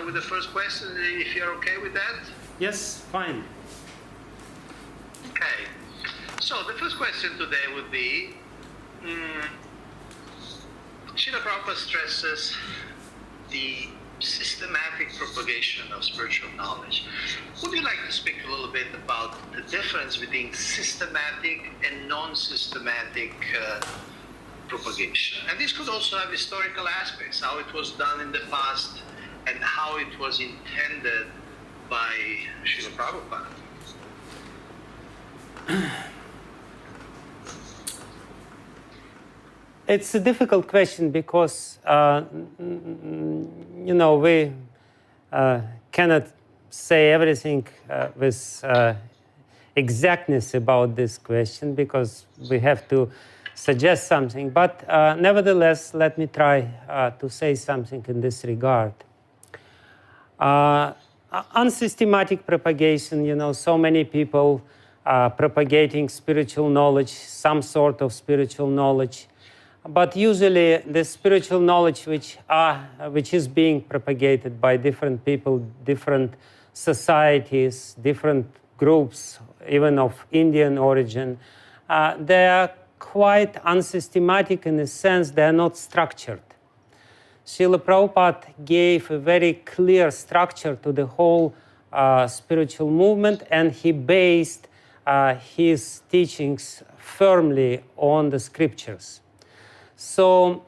with the first question, if you're okay with that? Yes, fine. Okay. So the first question today would be, Srila Prabhupada stresses the systematic propagation of spiritual knowledge. Would you like to speak a little bit about the difference between systematic and non-systematic propagation? And this could also have historical aspects, how it was done in the past and how it was intended by Srila Prabhupada. It's a difficult question because, we cannot say everything with exactness about this question because we have to suggest something. But nevertheless, let me try to say something in this regard. Unsystematic propagation, so many people propagating spiritual knowledge, some sort of spiritual knowledge. But usually the spiritual knowledge which is being propagated by different people, different societies, different groups, even of Indian origin, they are quite unsystematic in the sense they are not structured. Srila Prabhupada gave a very clear structure to the whole spiritual movement, and he based his teachings firmly on the scriptures. So,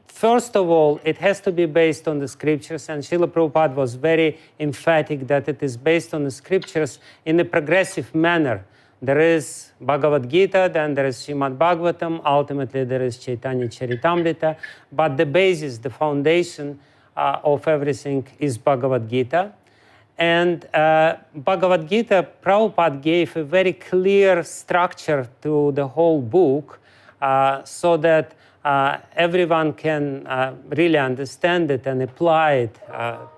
first of all, it has to be based on the scriptures, and Srila Prabhupada was very emphatic that it is based on the scriptures in a progressive manner. There is Bhagavad Gita, then there is Srimad Bhagavatam, ultimately there is Chaitanya Charitamrita, but the basis, the foundation of everything is Bhagavad Gita. And Bhagavad Gita, Prabhupada gave a very clear structure to the whole book, so that everyone can really understand it and apply it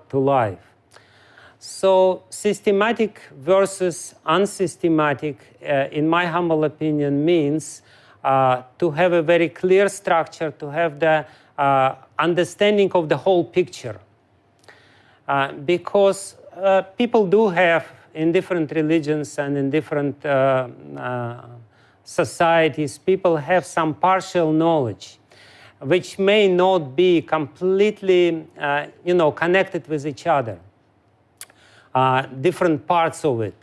to life. So systematic versus unsystematic, in my humble opinion, means to have a very clear structure, to have the understanding of the whole picture. Because people do have, in different religions and in different societies, people have some partial knowledge, which may not be completely, connected with each other, different parts of it.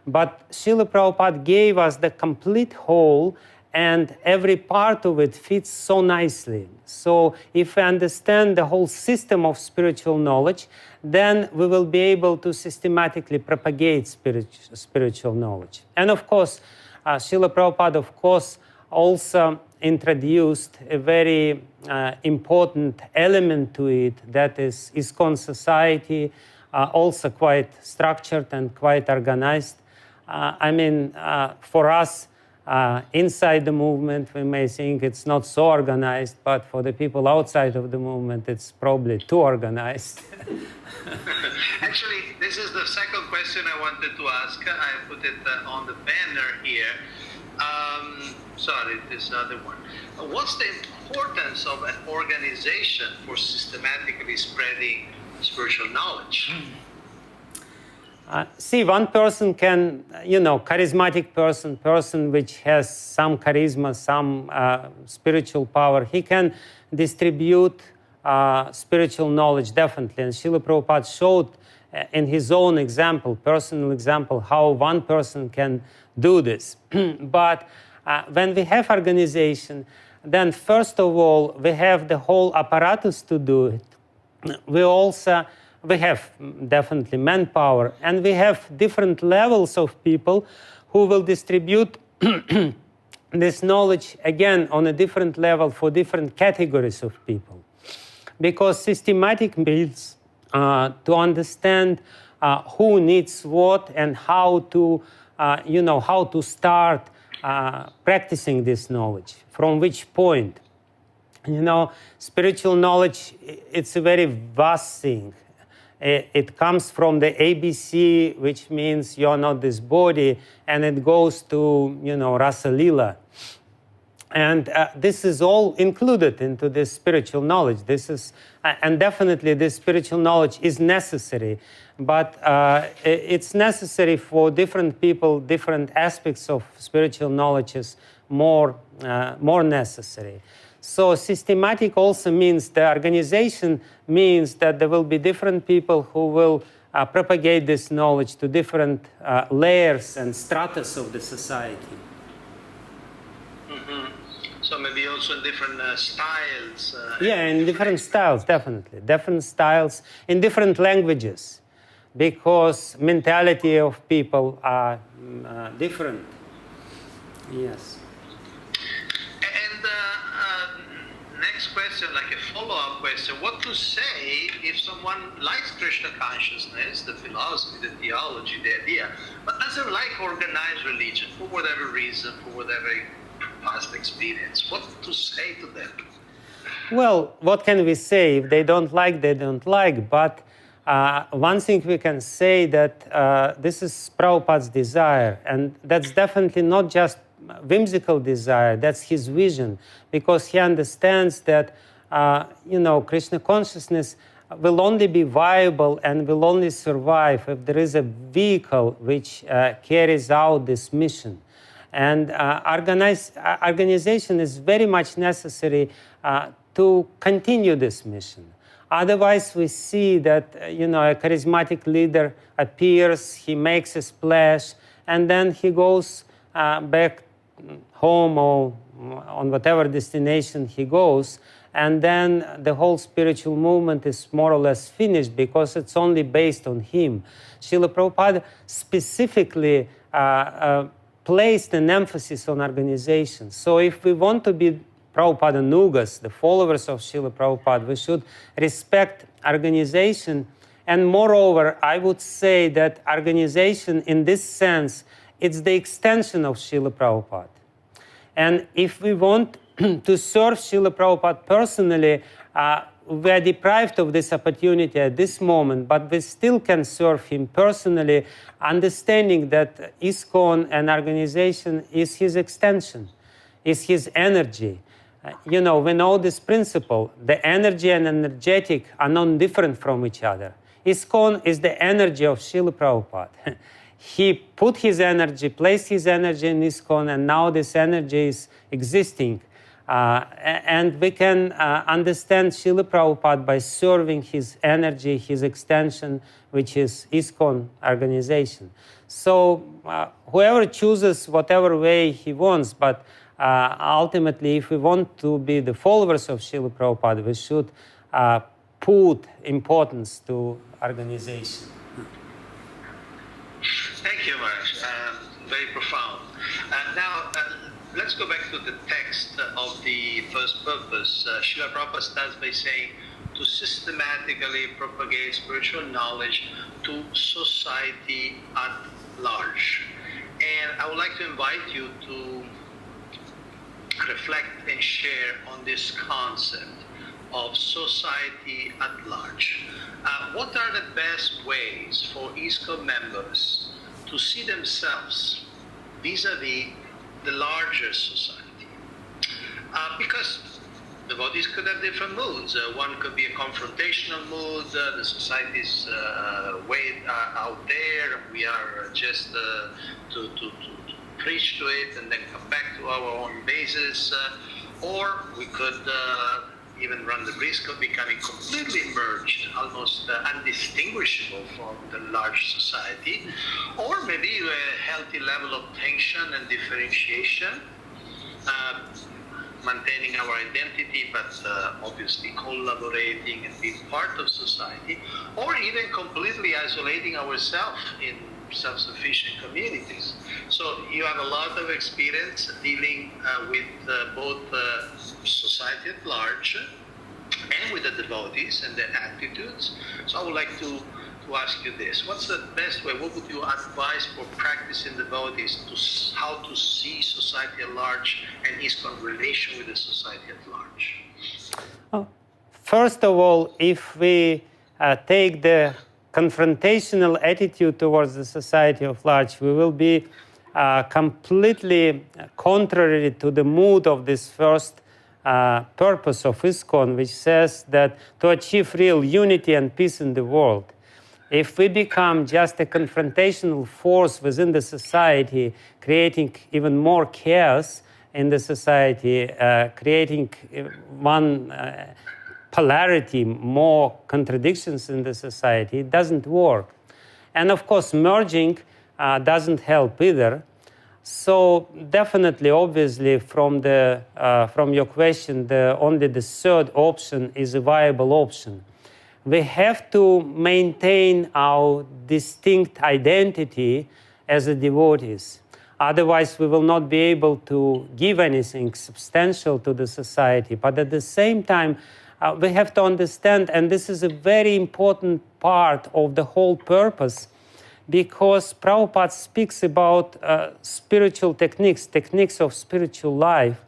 But Srila Prabhupada gave us the complete whole, and every part of it fits so nicely. So if we understand the whole system of spiritual knowledge, then we will be able to systematically propagate spiritual knowledge. And of course, Srila Prabhupada, of course, also introduced a very important element to it, that is ISKCON society, also quite structured and quite organized. For us, inside the movement, we may think it's not so organized, but for the people outside of the movement, it's probably too organized. Actually, this is the second question I wanted to ask. I put it on the banner here. Sorry, this other one. What's the importance of an organization for systematically spreading spiritual knowledge? See, one person can, charismatic person which has some charisma, some spiritual power, he can distribute spiritual knowledge, definitely. And Srila Prabhupada showed in his own example, personal example, how one person can do this. But when we have organization, then first of all, we have the whole apparatus to do it. We have definitely manpower, and we have different levels of people who will distribute this knowledge, again, on a different level for different categories of people. Because systematic means to understand who needs what and how to, how to start practicing this knowledge, from which point. Spiritual knowledge, it's a very vast thing. It comes from the ABC, which means you're not this body, and it goes to, Rasa Lila. And this is all included into this spiritual knowledge. This is, and definitely this spiritual knowledge is necessary, but it's necessary for different people. Different aspects of spiritual knowledge is more necessary. So systematic also means the organization means that there will be different people who will propagate this knowledge to different layers and stratas of the society. So maybe also in different styles. Yeah, in different styles, definitely. Different styles in different languages, because mentality of people are different. Yes. And next question, like a follow-up question, what to say if someone likes Krishna consciousness, the philosophy, the theology, the idea, but doesn't like organized religion for whatever reason, for whatever past experience? What to say to them? Well, what can we say? If they don't like, they don't like. But one thing we can say that this is Prabhupada's desire, and that's definitely not just whimsical desire, that's his vision, because he understands that, Krishna consciousness will only be viable and will only survive if there is a vehicle which carries out this mission. And organization is very much necessary to continue this mission. Otherwise, we see that a charismatic leader appears, he makes a splash, and then he goes back home or on whatever destination he goes, and then the whole spiritual movement is more or less finished because it's only based on him. Srila Prabhupada specifically placed an emphasis on organization. So if we want to be Prabhupada Nugas, the followers of Srila Prabhupada, we should respect organization. And moreover, I would say that organization in this sense, it's the extension of Srila Prabhupada. And if we want to serve Srila Prabhupada personally, we are deprived of this opportunity at this moment, but we still can serve him personally, understanding that ISKCON and organization is his extension, is his energy. We know this principle. The energy and energetic are not different from each other. ISKCON is the energy of Srila Prabhupada. He put his energy, placed his energy in ISKCON, and now this energy is existing. And we can understand Srila Prabhupada by serving his energy, his extension, which is ISKCON organization. So whoever chooses whatever way he wants, but ultimately, if we want to be the followers of Srila Prabhupada, we should put importance to organization. Thank you, Maharaj. Very profound. Now, let's go back to the text of the first purpose. Srila Prabhupada starts by saying, to systematically propagate spiritual knowledge to society at large. And I would like to invite you to reflect and share on this concept of society at large. What are the best ways for ISKCON members to see themselves vis-a-vis the larger society? Because devotees could have different moods. One could be a confrontational mood. The society is way out there. We are just to preach to it and then come back to our own basis. Or we could even run the risk of becoming completely merged, almost undistinguishable from the large society. Or maybe a healthy level of tension and differentiation, maintaining our identity, but obviously collaborating and being part of society, or even completely isolating ourselves in self-sufficient communities. So you have a lot of experience dealing with both society at large and with the devotees and their attitudes. So I would like to ask you this. What's the best way? What would you advise for practicing devotees to how to see society at large and ISKCON relation with the society at large? First of all, if we take the confrontational attitude towards the society of large, we will be completely contrary to the mood of this first purpose of ISKCON, which says that to achieve real unity and peace in the world. If we become just a confrontational force within the society, creating even more chaos in the society, creating one polarity, more contradictions in the society, it doesn't work. And of course, merging doesn't help either. So definitely, obviously, from your question, only the third option is a viable option. We have to maintain our distinct identity as a devotees. Otherwise, we will not be able to give anything substantial to the society. But at the same time, we have to understand, and this is a very important part of the whole purpose, because Prabhupada speaks about spiritual techniques of spiritual life.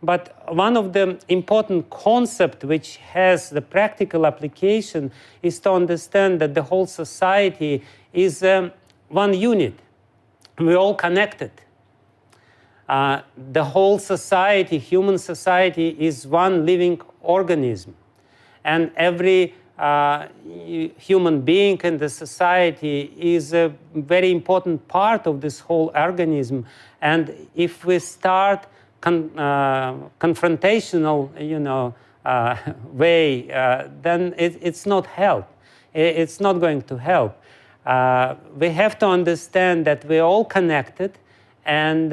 But one of the important concepts which has the practical application is to understand that the whole society is one unit. We're all connected. The whole society, human society, is one living organism. And every human being in the society is a very important part of this whole organism. And if we start confrontational, way, then it's not help. It's not going to help. We have to understand that we're all connected, and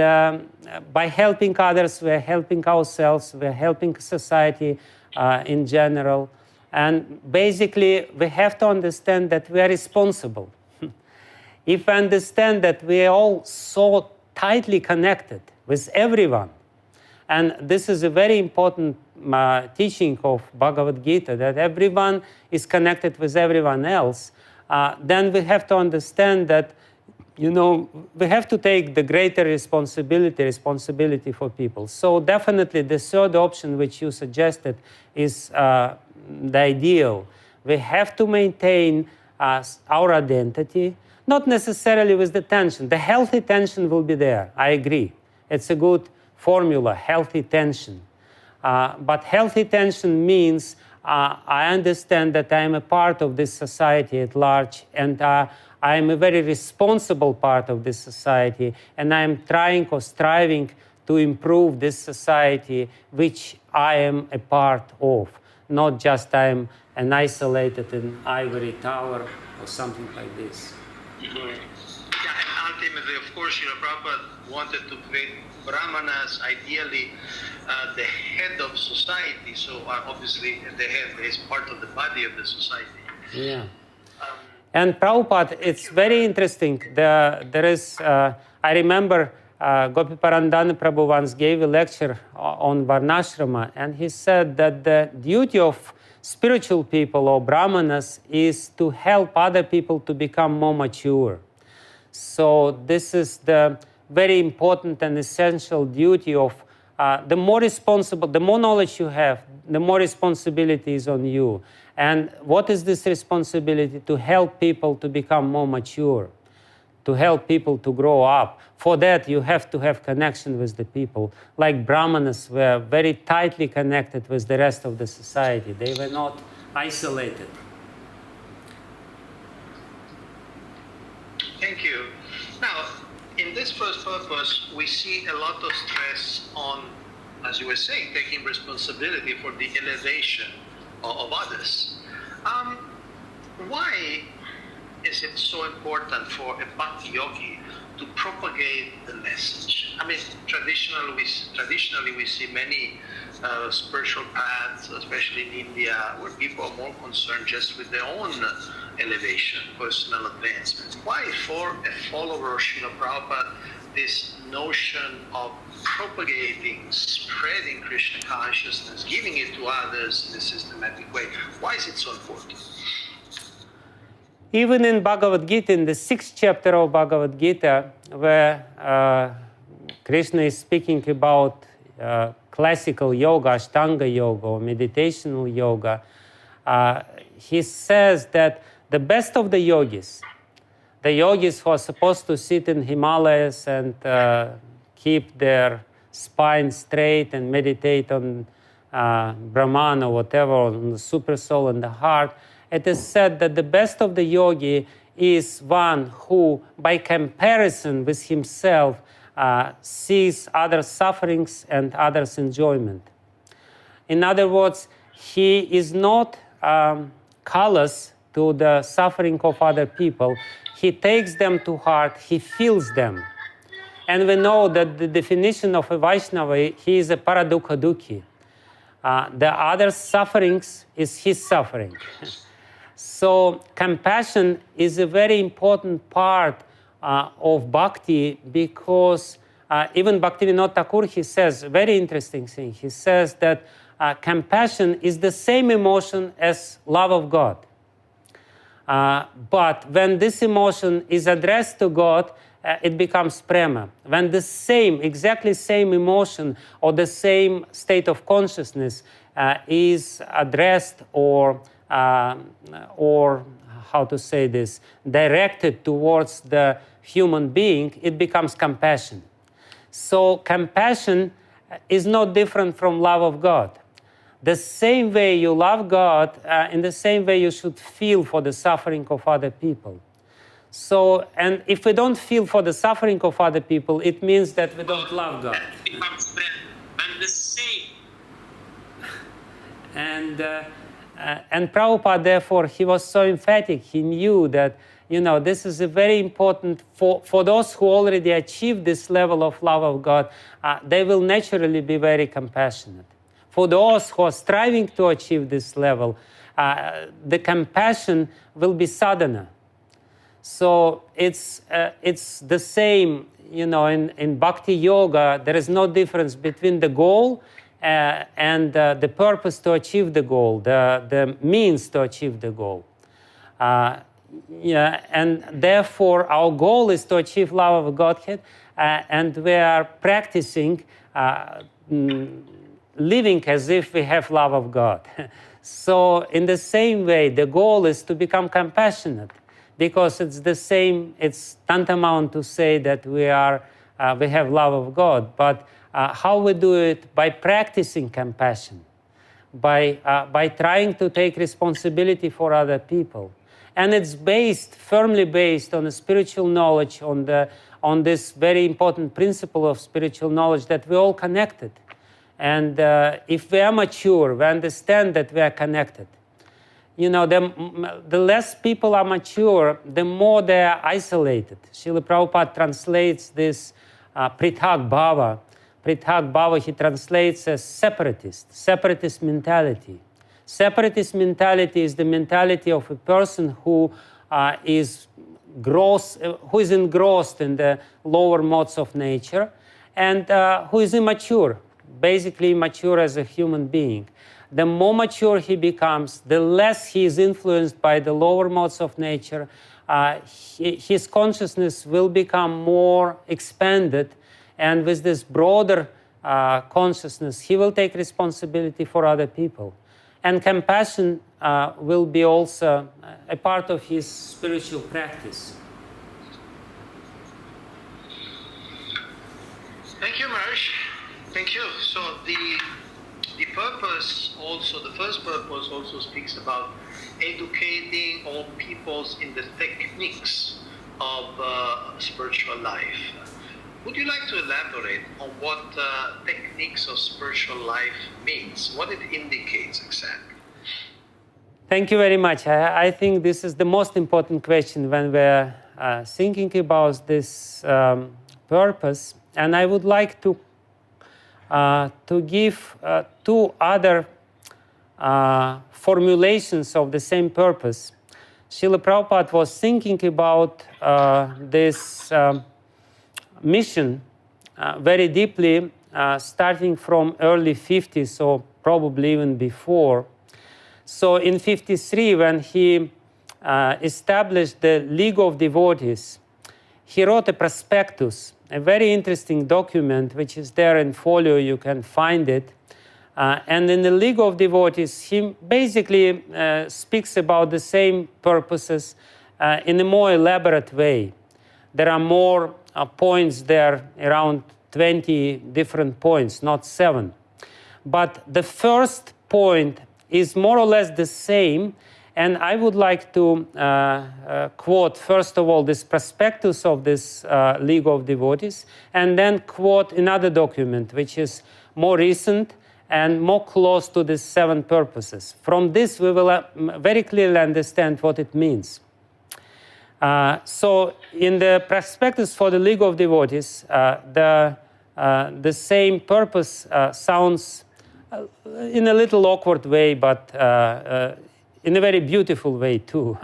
by helping others, we're helping ourselves, we're helping society in general. And basically, we have to understand that we are responsible. If we understand that we are all so tightly connected with everyone, and this is a very important teaching of Bhagavad Gita, that everyone is connected with everyone else, then we have to understand that, we have to take the greater responsibility for people. So definitely the third option which you suggested is the ideal. We have to maintain our identity, not necessarily with the tension. The healthy tension will be there, I agree. It's a good formula, healthy tension. But healthy tension means I understand that I am a part of this society at large, and I am a very responsible part of this society, and I am trying or striving to improve this society which I am a part of, not just I am an isolated in ivory tower or something like this. Mm-hmm. Yeah, and ultimately, of course, Prabhupada wanted to create Brahmanas, ideally the head of society. So obviously the head is part of the body of the society. Yeah. And Prabhupada, it's very interesting. There is, I remember Gopiparandana Prabhu once gave a lecture on Varnashrama, and he said that the duty of spiritual people or Brahmanas is to help other people to become more mature. So this is the very important and essential duty of the more knowledge you have, the more responsibility is on you. And what is this responsibility? To help people to become more mature, to help people to grow up. For that, you have to have connection with the people. Like Brahmanas were very tightly connected with the rest of the society. They were not isolated. Thank you. Now, in this first purpose, we see a lot of stress on, as you were saying, taking responsibility for the elevation of others. Why is it so important for a bhakti yogi to propagate the message? I mean, traditionally we see many spiritual paths, especially in India, where people are more concerned just with their own elevation, personal advancement. Why, for a follower of Srila Prabhupada, this notion of propagating, spreading Krishna consciousness, giving it to others in a systematic way? Why is it so important? Even in Bhagavad Gita, in the 6th chapter of Bhagavad Gita, where Krishna is speaking about classical yoga, Ashtanga yoga, or meditational yoga, he says that the best of the yogis, the yogis who are supposed to sit in Himalayas and keep their spine straight and meditate on Brahman or whatever, on the super soul and the heart, it is said that the best of the yogi is one who, by comparison with himself, sees others' sufferings and others' enjoyment. In other words, he is not callous to the suffering of other people. He takes them to heart, he feels them. And we know that the definition of a Vaishnava, he is a paradukha dukhi. The other's sufferings is his suffering. So compassion is a very important part of bhakti, because even Bhaktivinoda Thakur, he says a very interesting thing. He says that compassion is the same emotion as love of God. But when this emotion is addressed to God, it becomes prema. When the same, exactly same emotion or the same state of consciousness is addressed or how to say this, directed towards the human being, it becomes compassion. So compassion is not different from love of God. The same way you love God, in the same way you should feel for the suffering of other people. So, and if we don't feel for the suffering of other people, it means that we don't love God. And the same. And Prabhupada, therefore, he was so emphatic. He knew that, this is a very important, for those who already achieved this level of love of God, they will naturally be very compassionate. For those who are striving to achieve this level, the compassion will be sadhana. So it's the same, in Bhakti Yoga, there is no difference between the goal and the purpose to achieve the goal, the means to achieve the goal. And therefore, our goal is to achieve love of Godhead, and we are practicing living as if we have love of God. So in the same way, the goal is to become compassionate, because it's the same, it's tantamount to say that we have love of God. But how we do it? By practicing compassion, by trying to take responsibility for other people. And it's firmly based on the spiritual knowledge, on this very important principle of spiritual knowledge, that we're all connected. And if we are mature, we understand that we are connected. The less people are mature, the more they are isolated. Srila Prabhupada translates this prithak bhava. Prithak bhava he translates as separatist mentality. Separatist mentality is the mentality of a person who is engrossed in the lower modes of nature, and who is immature, basically immature as a human being. The more mature he becomes, the less he is influenced by the lower modes of nature. His consciousness will become more expanded, and with this broader consciousness, he will take responsibility for other people. And compassion will be also a part of his spiritual practice. Thank you, Maharaj. Thank you. So the purpose also, the first purpose also speaks about educating all peoples in the techniques of spiritual life. Would you like to elaborate on what techniques of spiritual life means, what it indicates exactly? Thank you very much. I think this is the most important question when we're thinking about this purpose. And I would like to give two other formulations of the same purpose. Srila Prabhupada was thinking about this mission very deeply, starting from early 50s, or probably even before. So in 53, when he established the League of Devotees, he wrote a prospectus, a very interesting document, which is there in folio, you can find it. And in the League of Devotees, he basically speaks about the same purposes in a more elaborate way. There are more points there, around 20 different points, not 7. But the first point is more or less the same, and I would like to quote, first of all, this prospectus of this League of Devotees, and then quote another document, which is more recent and more close to the 7 purposes. From this, we will very clearly understand what it means. So in the prospectus for the League of Devotees, the same purpose sounds in a little awkward way, but in a very beautiful way too.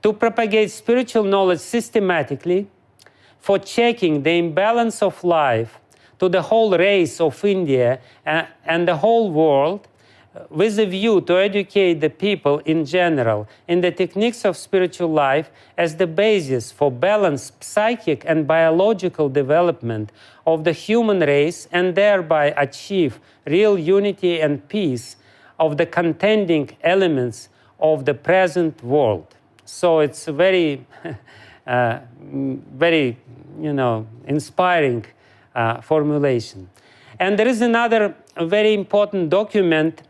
To propagate spiritual knowledge systematically for checking the imbalance of life to the whole race of India and the whole world, with a view to educate the people in general in the techniques of spiritual life as the basis for balanced psychic and biological development of the human race, and thereby achieve real unity and peace of the contending elements of the present world. So it's a very, very, inspiring formulation. And there is another very important document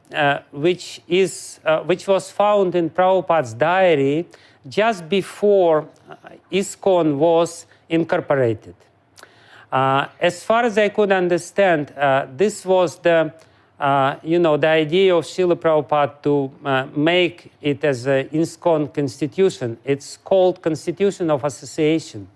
which was found in Prabhupada's diary just before ISKCON was incorporated. As far as I could understand, this was the idea of Srila Prabhupada to make it as an ISKCON constitution. It's called Constitution of Association.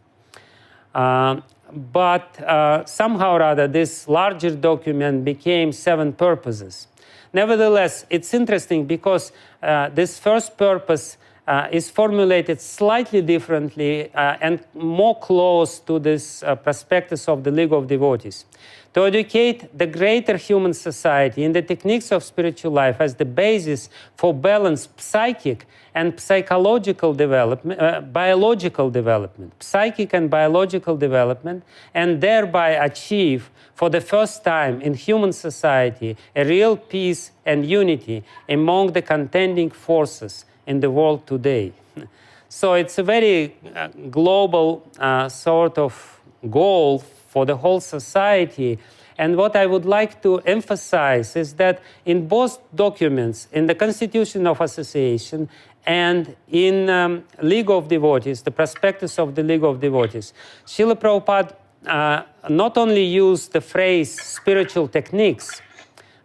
But somehow or other, this larger document became 7 purposes. Nevertheless, it's interesting because this first purpose is formulated slightly differently and more close to this prospectus of the League of Devotees. To educate the greater human society in the techniques of spiritual life as the basis for balanced psychic and psychological development, biological development, psychic and biological development, and thereby achieve for the first time in human society a real peace and unity among the contending forces in the world today. So it's a very global sort of goal for the whole society. And what I would like to emphasize is that in both documents, in the Constitution of Association and in League of Devotees, the prospectus of the League of Devotees, Srila Prabhupada not only used the phrase spiritual techniques,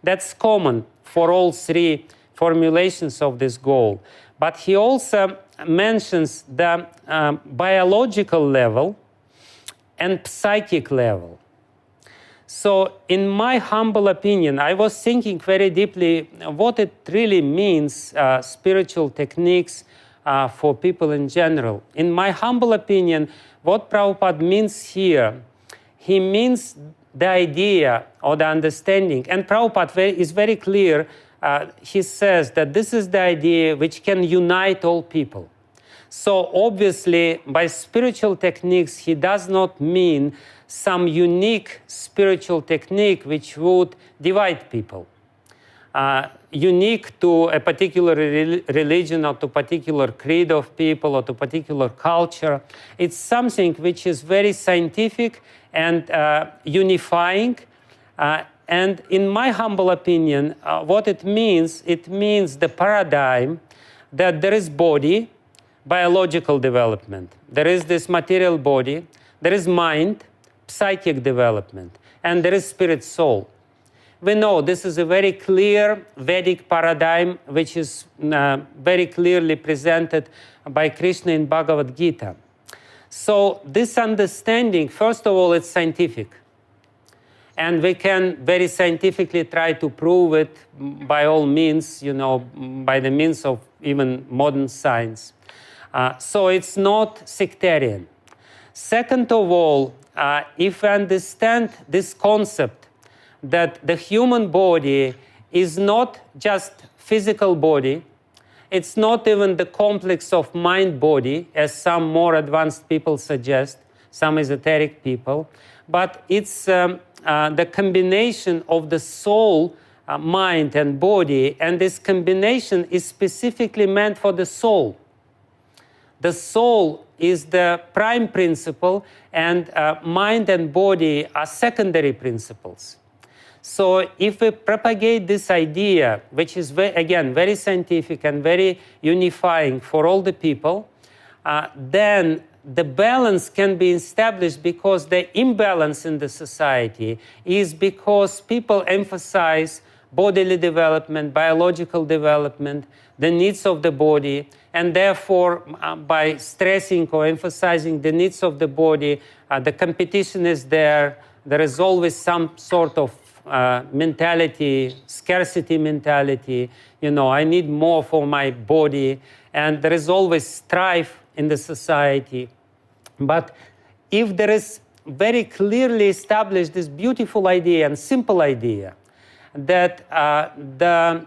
that's common for all 3 formulations of this goal, but he also mentions the biological level and psychic level. So in my humble opinion, I was thinking very deeply what it really means, spiritual techniques for people in general. In my humble opinion, what Prabhupada means here, he means the idea or the understanding, and Prabhupada is very clear. He says that this is the idea which can unite all people. So obviously, by spiritual techniques, he does not mean some unique spiritual technique which would divide people, unique to a particular religion or to a particular creed of people or to a particular culture. It's something which is very scientific and unifying. And in my humble opinion, what it means the paradigm that there is body, biological development. There is this material body, there is mind, psychic development, and there is spirit soul. We know this is a very clear Vedic paradigm which is very clearly presented by Krishna in Bhagavad Gita. So this understanding, first of all, it's scientific. And we can very scientifically try to prove it by all means, by the means of even modern science. So it's not sectarian. Second of all, if we understand this concept that the human body is not just physical body, it's not even the complex of mind-body, as some more advanced people suggest, some esoteric people, but it's the combination of the soul, mind, and body, and this combination is specifically meant for the soul. the soul is the prime principle, and mind and body are secondary principles. So if we propagate this idea, which is, again, very scientific and very unifying for all the people, then the balance can be established, because the imbalance in the society is because people emphasize bodily development, biological development, the needs of the body, and therefore by stressing or emphasizing the needs of the body, the competition is there. There is always some sort of mentality, scarcity mentality, I need more for my body, and there is always strife in the society. But if there is very clearly established this beautiful idea and simple idea that the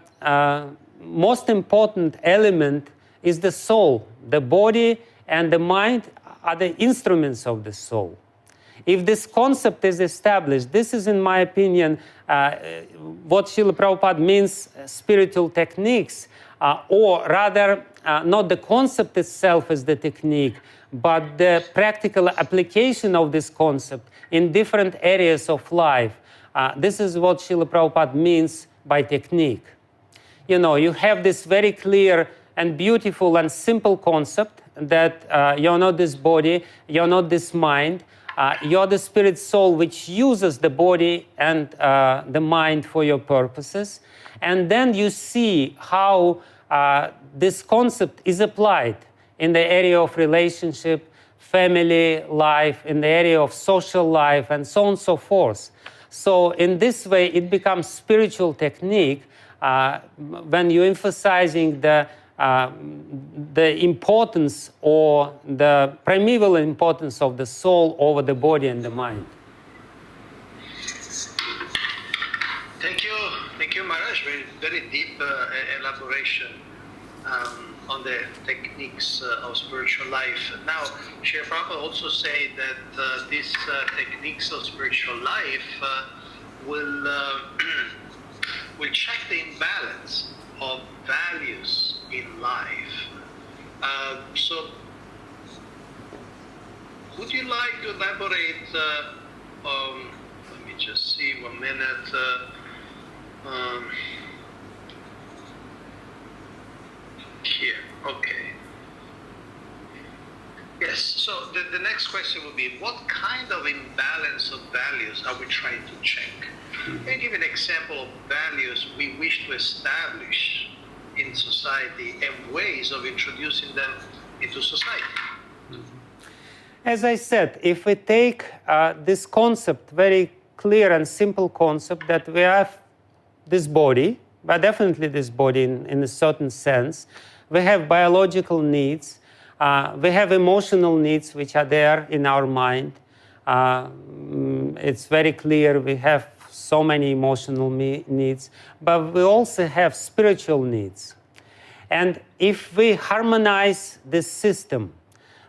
most important element is the soul, the body and the mind are the instruments of the soul. If this concept is established, this is, in my opinion, what Srila Prabhupada means spiritual techniques, or rather, not the concept itself as the technique, but the practical application of this concept in different areas of life. This is what Srila Prabhupada means by technique. You have this very clear and beautiful and simple concept that you're not this body, you're not this mind, you're the spirit soul which uses the body and the mind for your purposes. And then you see how this concept is applied in the area of relationship, family life, in the area of social life, and so on and so forth. So in this way, it becomes spiritual technique when you're emphasizing the importance or the primeval importance of the soul over the body and the mind. Thank you, Maharaj. Very deep elaboration on the techniques of spiritual life. Now, Srila Prabhupada also say that these techniques of spiritual life will check the imbalance of values in life. So, would you like to elaborate? Let me just see 1 minute. Here, okay. Yes, so the next question would be, what kind of imbalance of values are we trying to check? Can you give an example of values we wish to establish in society and ways of introducing them into society? As I said, if we take this concept, very clear and simple concept, that we have this body, but definitely this body in a certain sense, we have biological needs, we have emotional needs which are there in our mind. It's very clear we have so many emotional needs, but we also have spiritual needs. And if we harmonize this system,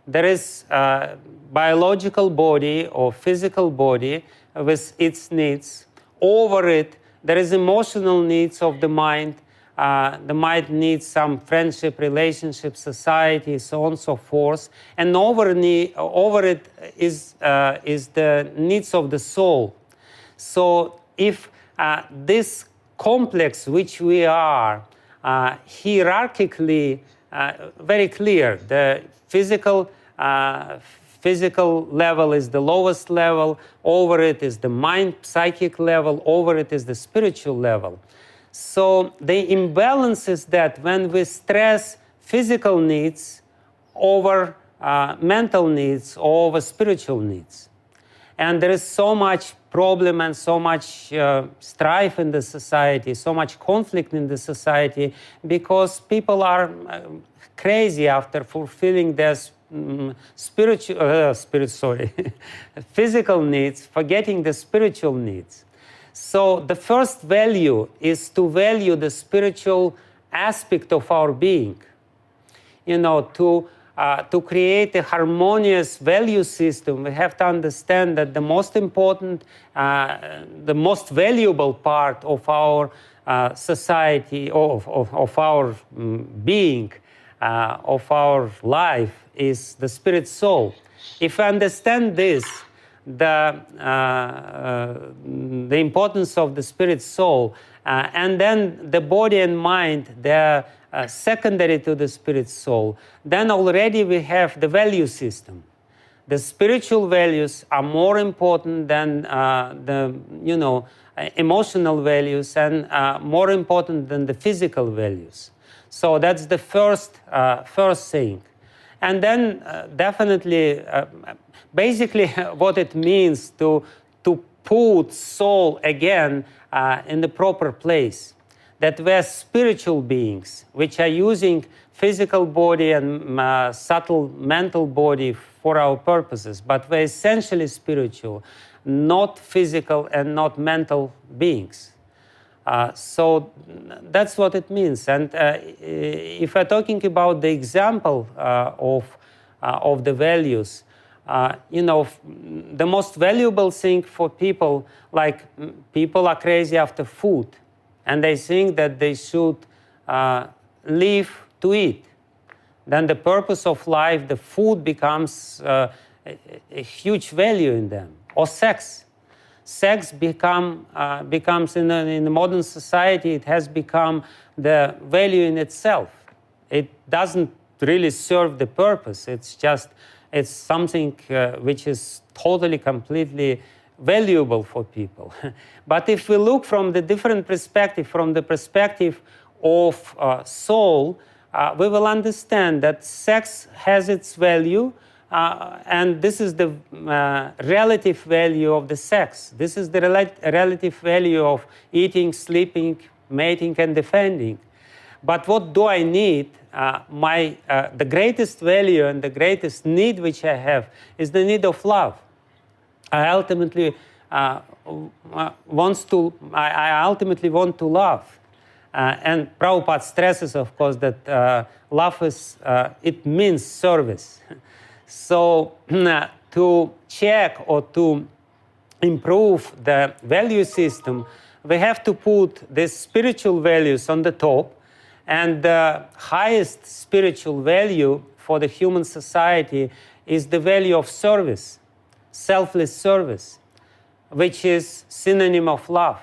there is a biological body or physical body with its needs. Over it, there is emotional needs of the mind. The mind needs some friendship, relationship, society, so on and so forth. And over it is the needs of the soul. So if this complex which we are hierarchically very clear, the physical level is the lowest level, over it is the mind, psychic level, over it is the spiritual level. So the imbalance is that when we stress physical needs over mental needs or over spiritual needs. And there is so much problem and so much strife in the society, so much conflict in the society, because people are crazy after fulfilling their physical needs, forgetting the spiritual needs. So the first value is to value the spiritual aspect of our being, to create a harmonious value system. We have to understand that the most important, the most valuable part of our society, of our being, of our life is the spirit soul. If I understand this, the importance of the spirit soul, and then the body and mind, they're secondary to the spirit soul, then already we have the value system. The spiritual values are more important than the emotional values, and more important than the physical values. So that's the first thing. And then definitely, basically what it means to put soul again in the proper place. That we're spiritual beings, which are using physical body and subtle mental body for our purposes, but we're essentially spiritual, not physical and not mental beings. So that's what it means. And if we're talking about the example of the values, the most valuable thing for people, like people are crazy after food, and they think that they should live to eat. Then the purpose of life, the food, becomes a huge value in them. Or sex. Sex becomes in the modern society, it has become the value in itself. It doesn't really serve the purpose. It's something which is totally, completely valuable for people. But if we look from the different perspective, from the perspective of soul, we will understand that sex has its value, and this is the relative value of the sex. This is the relative value of eating, sleeping, mating, and defending. But what do I need? The greatest value and the greatest need which I have is the need of love. I ultimately want to love. And Prabhupada stresses, of course, that love is, it means service. So to check or to improve the value system, we have to put these spiritual values on the top. And the highest spiritual value for the human society is the value of service, selfless service, which is synonym of love.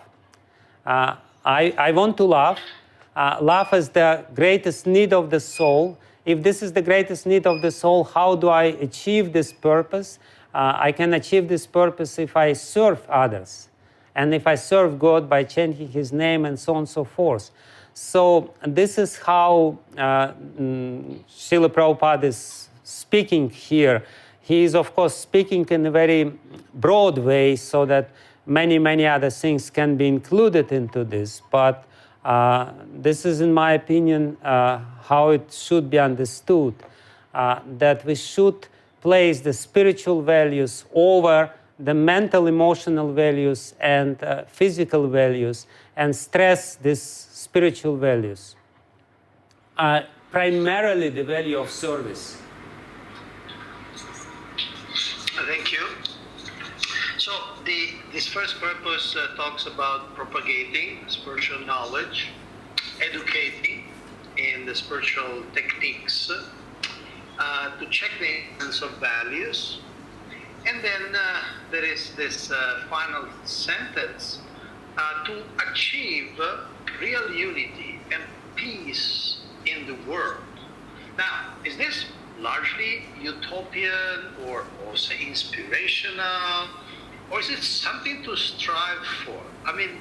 I want to love. Love is the greatest need of the soul. If this is the greatest need of the soul, how do I achieve this purpose? I can achieve this purpose if I serve others. And if I serve God by chanting His name and so on and so forth. So this is how Srila Prabhupada is speaking here. He is, of course, speaking in a very broad way so that many, many other things can be included into this. But this is, in my opinion, how it should be understood, that we should place the spiritual values over the mental, emotional values and physical values, and stress these spiritual values. Primarily the value of service. Thank you. So this first purpose talks about propagating spiritual knowledge, educating in the spiritual techniques, to check the influence of values. And then there is this final sentence, to achieve real unity and peace in the world. Now, is this largely utopian or also inspirational, or is it something to strive for? I mean,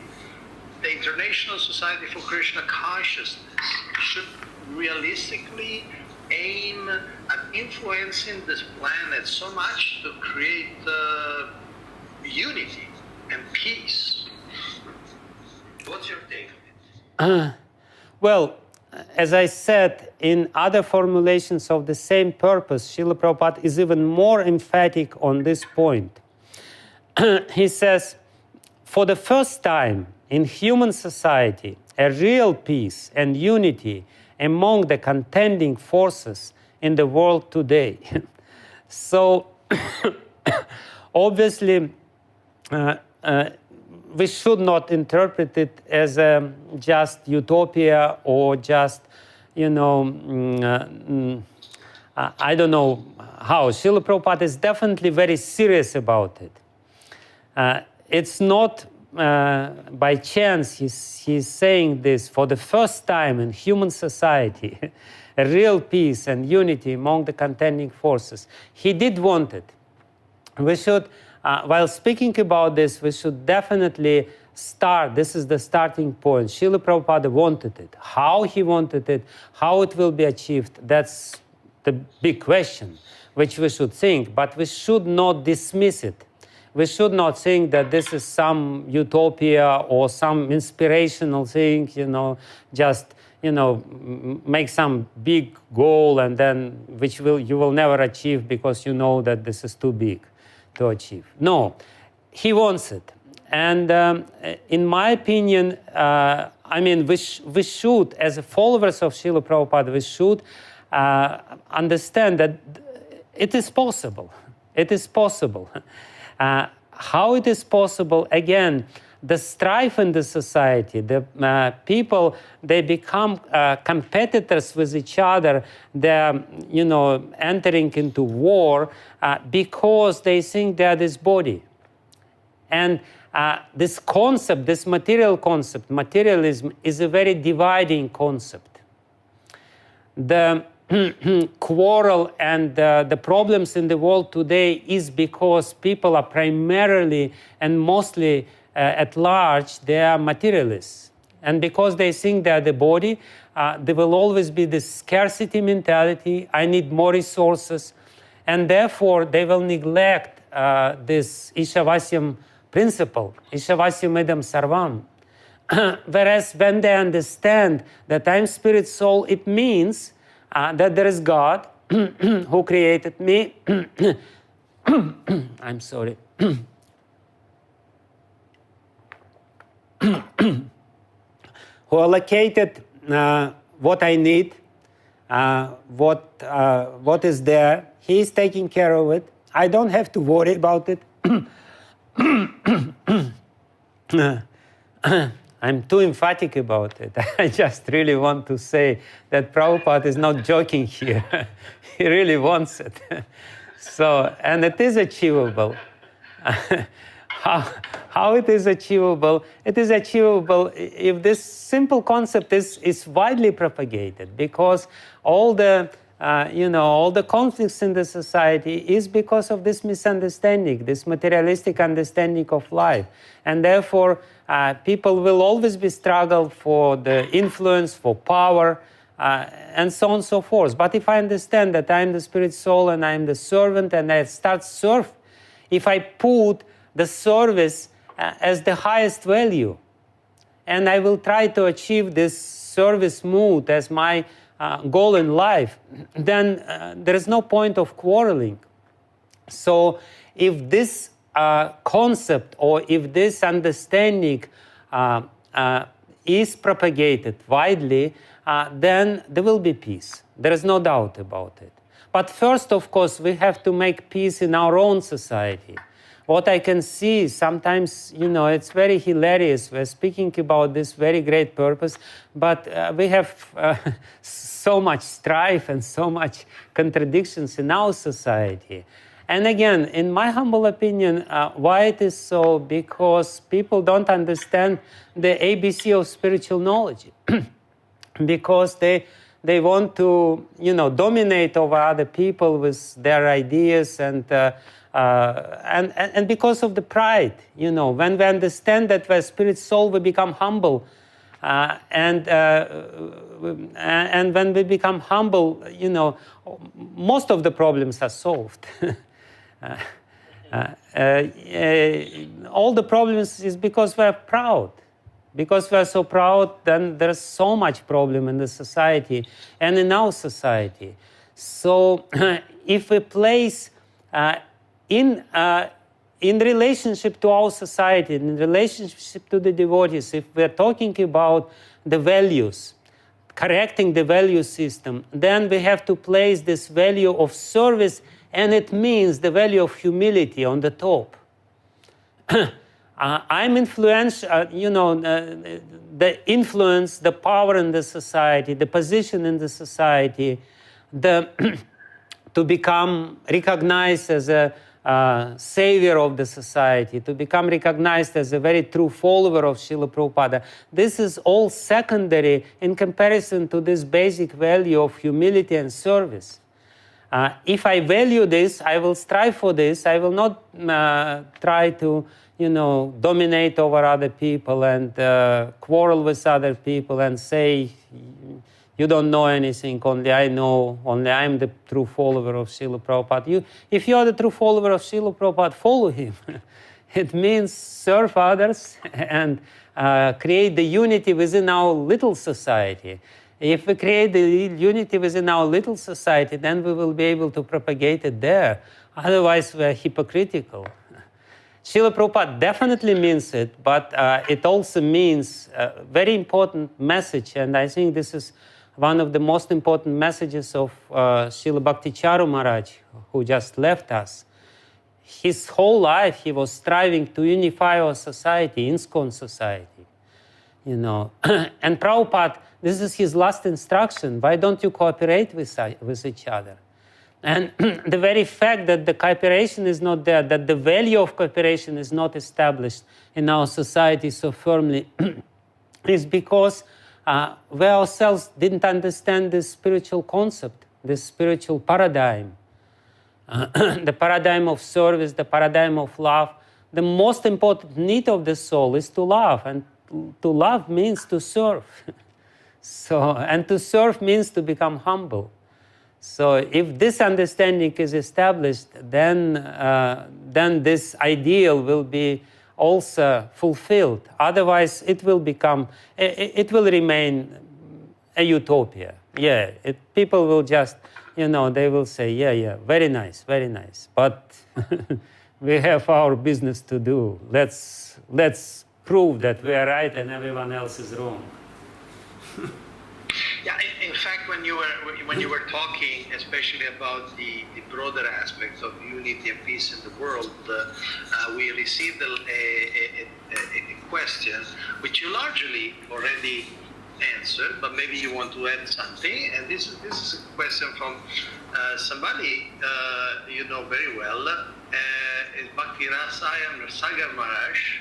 the International Society for Krishna Consciousness should realistically aim at influencing this planet so much to create unity and peace. What's your take on it? Well, as I said, in other formulations of the same purpose, Srila Prabhupada is even more emphatic on this point. He says, for the first time in human society, a real peace and unity among the contending forces in the world today. So, obviously, we should not interpret it as just utopia or just I don't know how. Srila Prabhupada is definitely very serious about it. It's not by chance he's saying this for the first time in human society, a real peace and unity among the contending forces. He did want it. We should, while speaking about this, we should definitely start. This is the starting point. Srila Prabhupada wanted it. How he wanted it, how it will be achieved, that's the big question, which we should think. But we should not dismiss it. We should not think that this is some utopia or some inspirational thing, just, make some big goal and then which you will never achieve because you know that this is too big to achieve. No, he wants it. And in my opinion, we should, as followers of Srila Prabhupada, we should understand that it is possible. It is possible. How it is possible? Again, the strife in the society, the people, they become competitors with each other. They're, entering into war because they think they are this body. And this concept, this material concept, materialism, is a very dividing concept. The quarrel and the problems in the world today is because people are primarily and mostly at large, they are materialists. And because they think they are the body, there will always be this scarcity mentality. I need more resources. And therefore, they will neglect this Ishavasyam principle, Ishavasyam idam sarvam. Whereas when they understand that I'm spirit soul, it means that there is God who created me. I'm sorry. Who allocated what I need, what is there. He is taking care of it. I don't have to worry about it. I'm too emphatic about it. I just really want to say that Prabhupada is not joking here. He really wants it. So, and it is achievable. How it is achievable? It is achievable if this simple concept is widely propagated, because all the conflicts in the society is because of this misunderstanding, this materialistic understanding of life. And therefore, people will always be struggle for the influence, for power, and so on and so forth. But if I understand that I am the spirit soul and I am the servant and I start serve, if I put the service as the highest value, and I will try to achieve this service mood as my goal in life, then there is no point of quarreling. So if this concept or if this understanding is propagated widely, then there will be peace. There is no doubt about it. But first, of course, we have to make peace in our own society. What I can see sometimes, it's very hilarious. We're speaking about this very great purpose, but we have so much strife and so much contradictions in our society. And again, in my humble opinion, why it is so? Because people don't understand the ABC of spiritual knowledge. Because they want to, dominate over other people with their ideas and because of the pride, when we understand that we're spirit soul, we become humble, and when we become humble, most of the problems are solved. All the problems is because we're proud. Because we're so proud, then there's so much problem in the society and in our society. So if we place in relationship to our society, in relationship to the devotees, if we're talking about the values, correcting the value system, then we have to place this value of service, and it means the value of humility on the top. I'm influential, the influence, the power in the society, the position in the society, to become recognized as a savior of the society, to become recognized as a very true follower of Srila Prabhupada. This is all secondary in comparison to this basic value of humility and service. If I value this, I will strive for this. I will not try to, dominate over other people and quarrel with other people and say, you don't know anything, only I know, only I'm the true follower of Srila Prabhupada. If you are the true follower of Srila Prabhupada, follow him. It means serve others and create the unity within our little society. If we create the unity within our little society, then we will be able to propagate it there. Otherwise, we're hypocritical. Srila Prabhupada definitely means it, but it also means a very important message, and I think this is one of the most important messages of Srila Bhakti Charu Maharaj, who just left us. His whole life, he was striving to unify our society, ISKCON society. And Prabhupada, this is his last instruction. Why don't you cooperate with each other? And the very fact that the cooperation is not there, that the value of cooperation is not established in our society so firmly, is because we ourselves didn't understand this spiritual concept, this spiritual paradigm. The paradigm of service, the paradigm of love. The most important need of the soul is to love, and to love means to serve. And to serve means to become humble. So if this understanding is established, then this ideal will be also fulfilled. Otherwise, it will remain a utopia. Yeah, people will just, they will say, yeah, very nice. But we have our business to do. Let's prove that we are right and everyone else is wrong. Yeah, in fact, when you were talking, especially about the broader aspects of unity and peace in the world, we received a question which you largely already answered, but maybe you want to add something. And this is a question from somebody you know very well, is Bhakti Rasayam Sagar Maharaj,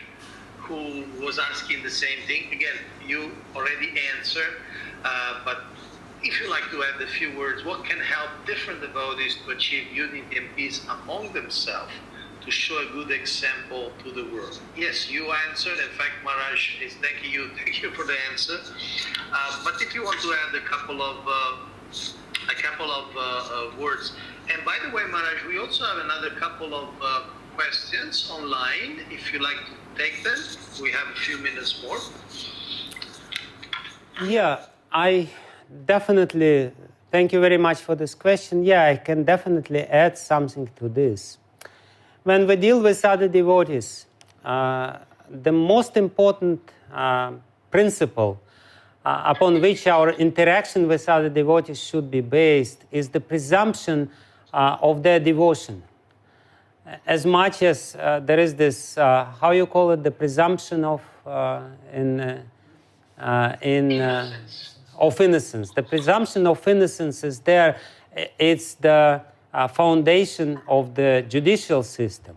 who was asking the same thing. Again, you already answered. But if you like to add a few words, what can help different devotees to achieve unity and peace among themselves, to show a good example to the world? Yes, you answered. In fact, Maharaj is thanking you for the answer. But if you want to add a couple of words, and by the way, Maharaj, we also have another couple of questions online. If you like to take them, we have a few minutes more. Yeah. I definitely, thank you very much for this question. Yeah, I can definitely add something to this. When we deal with other devotees, the most important principle upon which our interaction with other devotees should be based is the presumption of their devotion. As much as there is this, how you call it, the presumption of of innocence. The presumption of innocence is there. It's the foundation of the judicial system.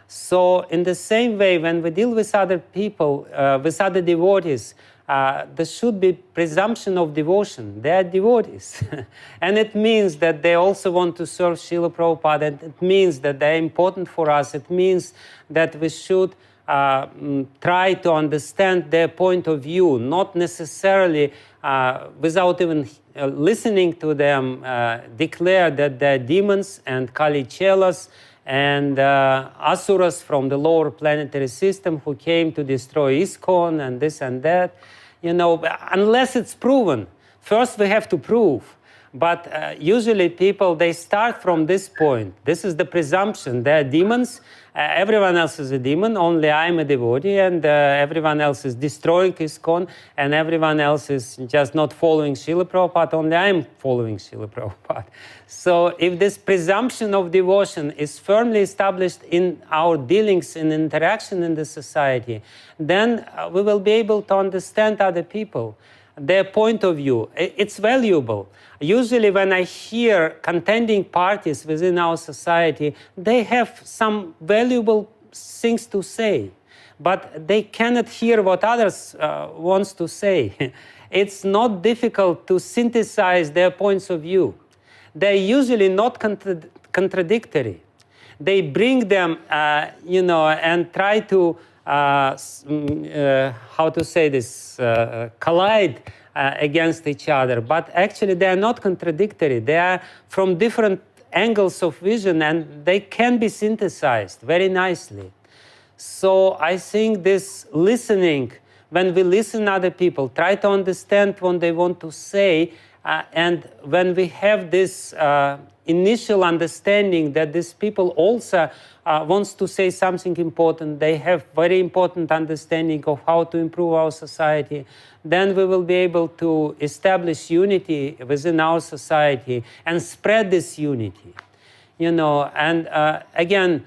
So in the same way, when we deal with other people, with other devotees, there should be presumption of devotion. They are devotees. And it means that they also want to serve Srila Prabhupada, and it means that they are important for us. It means that we should try to understand their point of view, not necessarily without even listening to them, declare that they're demons and Kali Chelas and asuras from the lower planetary system who came to destroy ISKCON and this and that. Unless it's proven. First we have to prove. But usually people, they start from this point. This is the presumption. They're demons everyone else is a demon, only I'm a devotee, and everyone else is destroying ISKCON, and everyone else is just not following Srila Prabhupada, only I'm following Srila Prabhupada. So if this presumption of devotion is firmly established in our dealings and interaction in the society, then we will be able to understand other people, their point of view. It's valuable. Usually when I hear contending parties within our society, they have some valuable things to say, but they cannot hear what others wants to say. It's not difficult to synthesize their points of view. They're usually not contradictory. They bring them, and try to how to say this, collide against each other. But actually they are not contradictory. They are from different angles of vision, and they can be synthesized very nicely. So I think this listening, when we listen to other people, try to understand what they want to say, and when we have this initial understanding that these people also wants to say something important, they have very important understanding of how to improve our society, then we will be able to establish unity within our society and spread this unity. And again,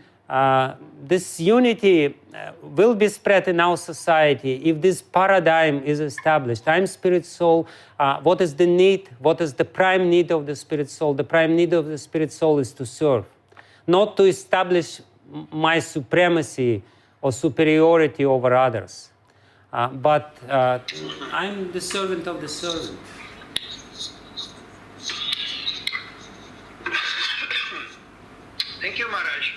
this unity will be spread in our society if this paradigm is established. I'm spirit soul. What is the need? What is the prime need of the spirit soul? The prime need of the spirit soul is to serve, not to establish my supremacy or superiority over others. But I'm the servant of the servant. Thank you, Maharaj.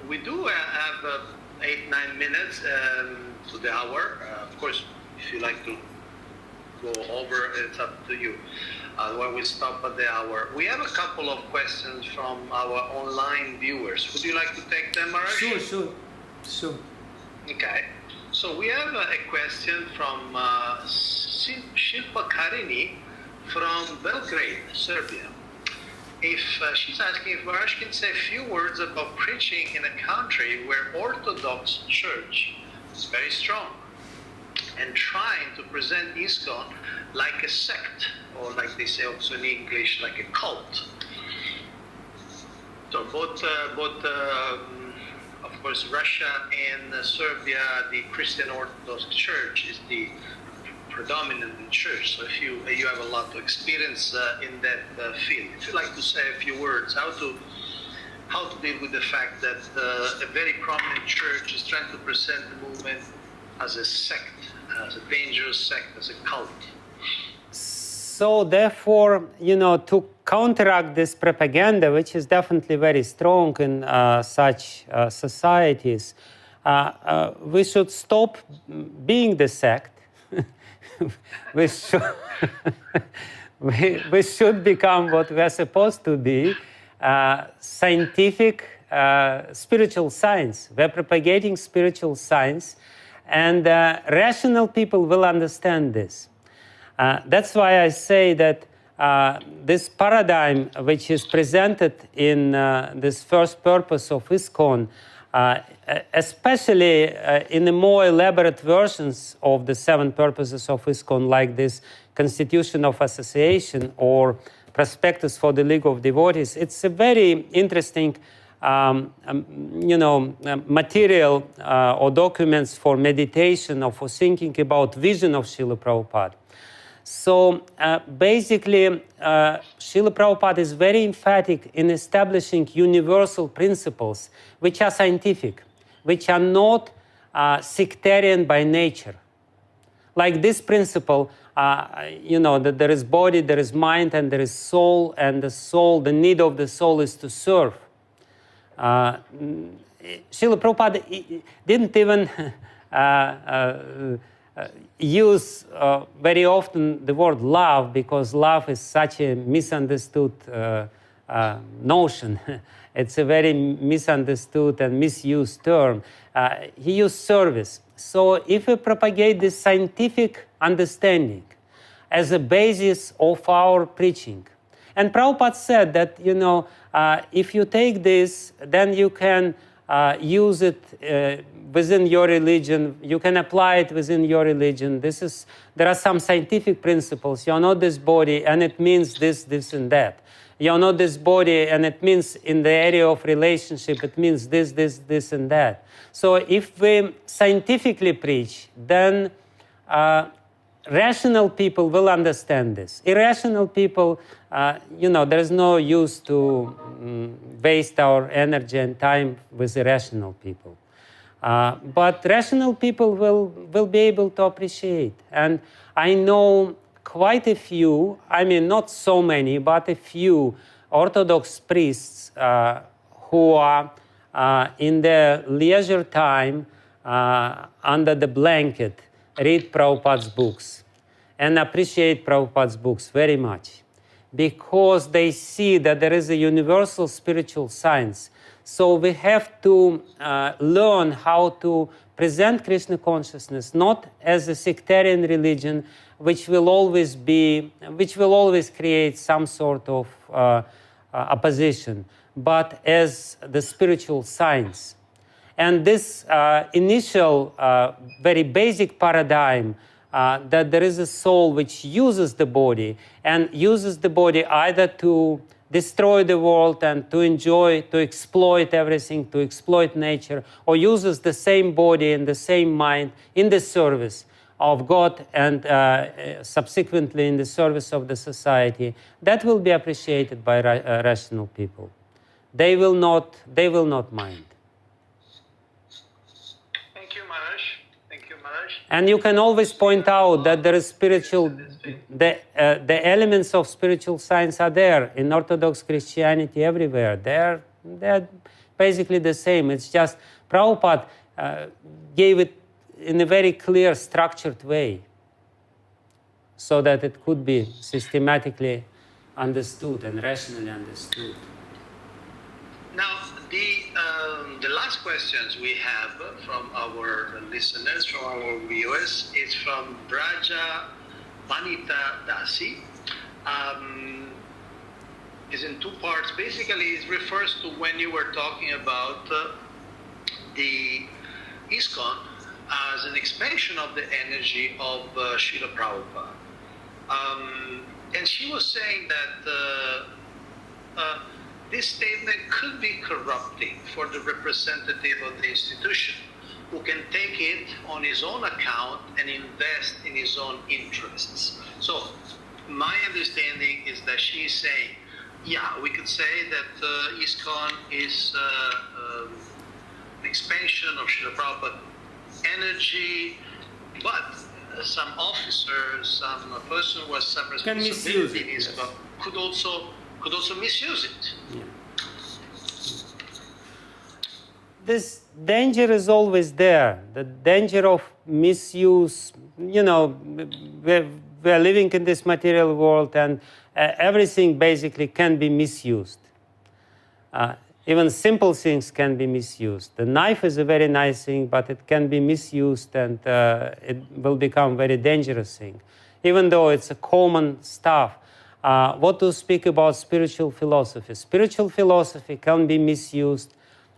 We do have 8-9 minutes to the hour. Of course, if you like to go over, it's up to you. Otherwise, we stop at the hour. We have a couple of questions from our online viewers. Would you like to take them, Maharaj? Sure. Okay. So we have a question from Shilpa Karini from Belgrade, Serbia. She's asking if Maharaj can say a few words about preaching in a country where Orthodox Church is very strong and trying to present ISKCON like a sect, or like they say also in English, like a cult. So both of course, Russia and Serbia, the Christian Orthodox Church is the predominant church. So if you have a lot of experience in that field, if you'd like to say a few words, how to deal with the fact that a very prominent church is trying to present the movement as a sect, as a dangerous sect, as a cult. So therefore, to counteract this propaganda, which is definitely very strong in such societies, we should stop being the sect. we should become what we are supposed to be, scientific spiritual science. We're propagating spiritual science, and rational people will understand this. That's why I say that this paradigm, which is presented in this first purpose of ISKCON, especially in the more elaborate versions of the 7 purposes of ISKCON, like this Constitution of Association or Prospectus for the League of Devotees, it's a very interesting material or documents for meditation or for thinking about vision of Srila Prabhupada. So basically, Srila Prabhupada is very emphatic in establishing universal principles which are scientific, which are not sectarian by nature. Like this principle, that there is body, there is mind, and there is soul, and the need of the soul is to serve. Srila Prabhupada didn't even use very often the word love, because love is such a misunderstood notion. It's a very misunderstood and misused term. He used service. So if we propagate this scientific understanding as a basis of our preaching, And Prabhupada said that, if you take this, then you can use it within your religion. You can apply it within your religion. There are some scientific principles. You're not this body, and it means this, this, and that. You're not this body, and it means in the area of relationship, it means this, this, this, and that. So if we scientifically preach, then rational people will understand this. Irrational people, there is no use to waste our energy and time with irrational people. But rational people will be able to appreciate. And I know quite a few, not so many, but a few Orthodox priests who are in their leisure time under the blanket read Prabhupada's books and appreciate Prabhupada's books very much because they see that there is a universal spiritual science. So we have to learn how to present Krishna consciousness not as a sectarian religion, which will always create some sort of opposition, but as the spiritual science. And this initial, very basic paradigm that there is a soul which uses the body, and uses the body either to destroy the world and to enjoy, to exploit everything, to exploit nature, or uses the same body and the same mind in the service of God and subsequently in the service of the society, that will be appreciated by rational people. They will not mind. Thank you, Maharaj. Thank you, Maharaj. And you can always point out that there is the elements of spiritual science are there in Orthodox Christianity everywhere. They're basically the same. It's just Prabhupada gave it in a very clear, structured way so that it could be systematically understood and rationally understood. Now, the last questions we have from our listeners, from our viewers, is from Braja Vanita Dasi. Is in two parts. Basically, it refers to when you were talking about the ISKCON as an expansion of the energy of Srila Prabhupada. And she was saying that this statement could be corrupting for the representative of the institution, who can take it on his own account and invest in his own interests. So my understanding is that she is saying, yeah, we could say that ISKCON is an expansion of Srila Prabhupada energy, but some officers, some person who has some responsibility in ISKCON could also misuse it. Yeah. This danger is always there. The danger of misuse. We're living in this material world, and everything basically can be misused. Even simple things can be misused. The knife is a very nice thing, but it can be misused, and it will become a very dangerous thing, even though it's a common stuff. What to speak about spiritual philosophy? Spiritual philosophy can be misused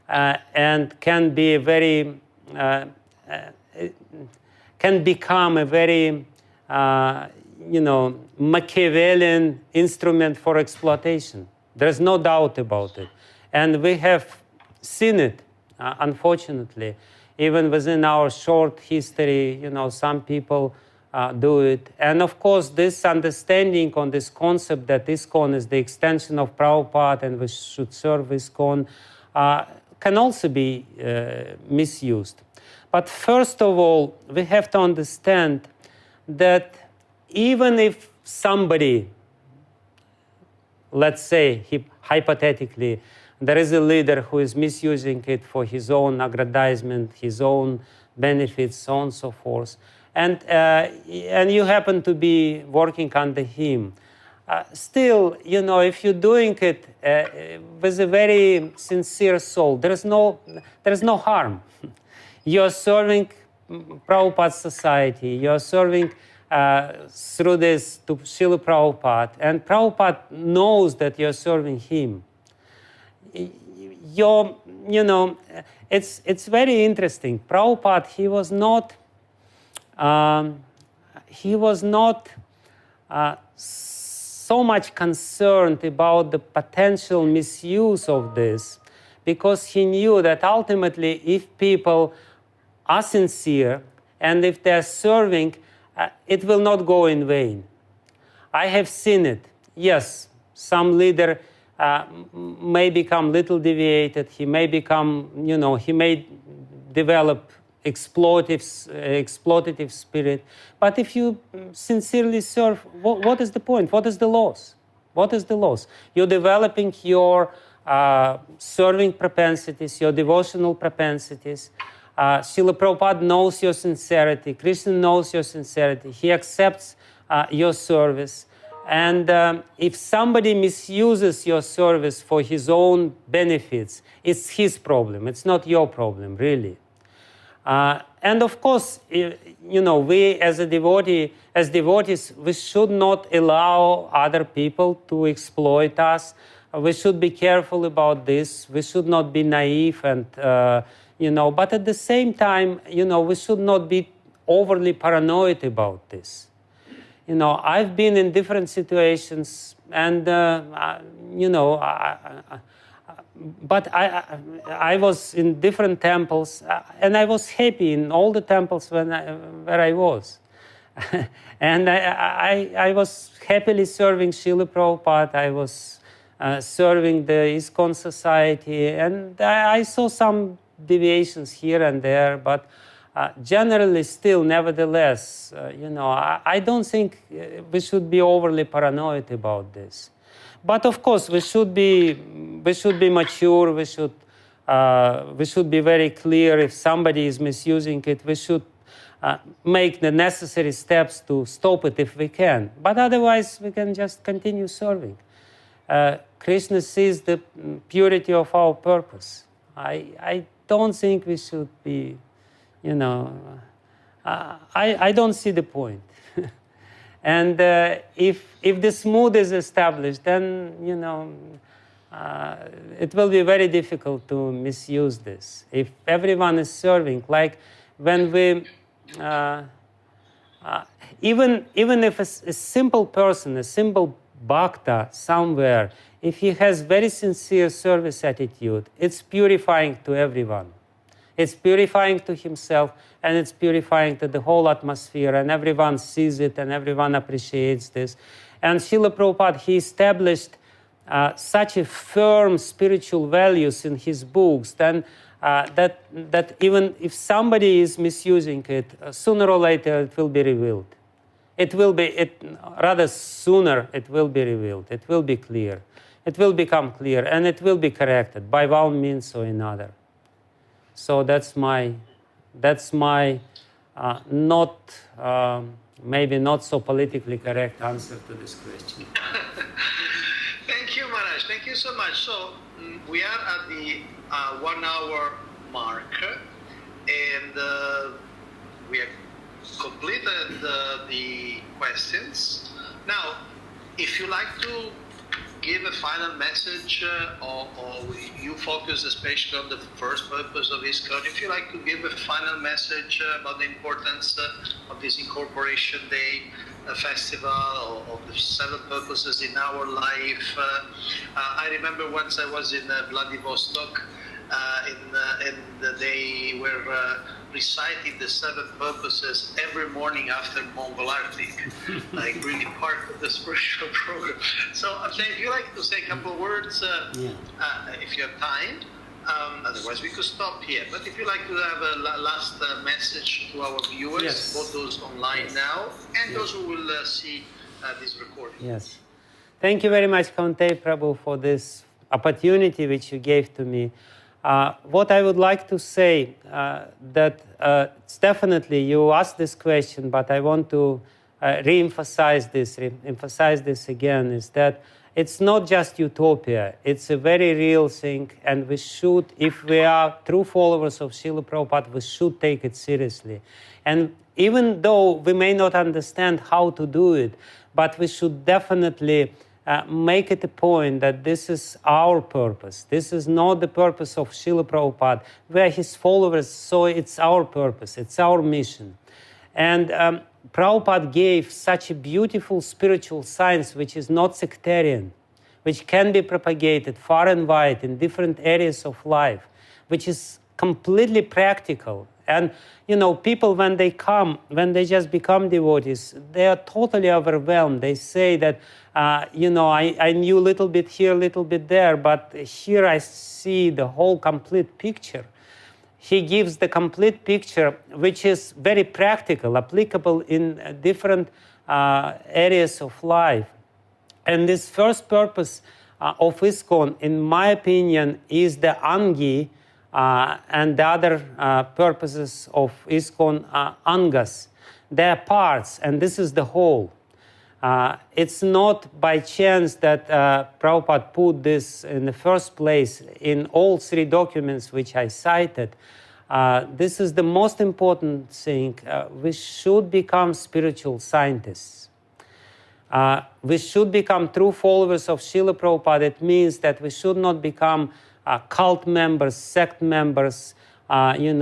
and can be a very, can become a very, Machiavellian instrument for exploitation. There's no doubt about it. And we have seen it, unfortunately, even within our short history. Some people do it. And of course, this understanding on this concept that ISKCON is the extension of Prabhupada and we should serve ISKCON can also be misused. But first of all, we have to understand that even if somebody, let's say hypothetically, there is a leader who is misusing it for his own aggrandizement, his own benefits, so on and so forth, and you happen to be working under him. Still, if you're doing it with a very sincere soul, there is no harm. You're serving Prabhupada's society. You're serving through this to Srila Prabhupada, and Prabhupada knows that you're serving him. It's very interesting. Prabhupada, he was not so much concerned about the potential misuse of this, because he knew that ultimately if people are sincere and if they're serving, it will not go in vain. I have seen it. Yes, some leader may become little deviated. He may become, he may develop exploitative spirit. But if you sincerely serve, what is the point? What is the loss? What is the loss? You're developing your serving propensities, your devotional propensities. Srila Prabhupada knows your sincerity. Krishna knows your sincerity. He accepts your service. And if somebody misuses your service for his own benefits, it's his problem. It's not your problem, really. And of course, we as devotees, we should not allow other people to exploit us. We should be careful about this. We should not be naive and, but at the same time, we should not be overly paranoid about this. I've been in different situations and, but I was in different temples, and I was happy in all the temples where I was. And I was happily serving Srila Prabhupada. I was serving the ISKCON society, and I saw some deviations here and there, but generally still, nevertheless, I don't think we should be overly paranoid about this. But of course, we should be mature. We should be very clear. If somebody is misusing it, we should make the necessary steps to stop it if we can. But otherwise, we can just continue serving. Krishna sees the purity of our purpose. I don't think we should be, I don't see the point. And if this mood is established, then, it will be very difficult to misuse this. If everyone is serving, like when we, even if a simple person, a simple bhakta somewhere, if he has very sincere service attitude, it's purifying to everyone. It's purifying to himself, and it's purifying to the whole atmosphere, and everyone sees it, and everyone appreciates this. And Srila Prabhupada, he established such a firm spiritual values in his books, then that even if somebody is misusing it, sooner or later it will be revealed. Rather sooner it will be revealed. It will be clear. It will become clear, and it will be corrected by one means or another. So that's my maybe not so politically correct answer to this question. Thank you, Maharaj. Thank you so much. So we are at the 1 hour mark, and we have completed the questions. Now, if you like to give a final message, or you focus especially on the first purpose of ISKCON, if you like to give a final message about the importance of this Incorporation Day festival, or of the 7 purposes in our life. I remember once I was in Vladivostok, and they were reciting the 7 purposes every morning after Mongol Arctic, like really part of the spiritual program. So I'm saying, if you like to say a couple of words, if you have time, otherwise we could stop here. But if you like to have a last message to our viewers, Yes. both those online now and those who will see this recording. Yes. Thank you very much, Kante Prabhu, for this opportunity which you gave to me. What I would like to say, that it's definitely, you asked this question, but I want to emphasize this again, is that It's not just utopia, it's a very real thing, and we should, if we are true followers of Srila Prabhupada, we should take it seriously. And even though we may not understand how to do it, but we should definitely make it a point that this is our purpose. This is not the purpose of Srila Prabhupada. We are his followers, so it's our purpose, it's our mission. And Prabhupada gave such a beautiful spiritual science which is not sectarian, which can be propagated far and wide in different areas of life, which is completely practical. And, people, when they just become devotees, they are totally overwhelmed. They say that, I knew a little bit here, a little bit there, but here I see the whole complete picture. He gives the complete picture, which is very practical, applicable in different areas of life. And this first purpose of ISKCON, in my opinion, is the Angi, and the other purposes of ISKCON are Angas. They are parts, and this is the whole. It's not by chance that Prabhupada put this in the first place in all three documents which I cited. This is the most important thing. We should become spiritual scientists. We should become true followers of Srila Prabhupada. It means that we should not become cult members, sect members, in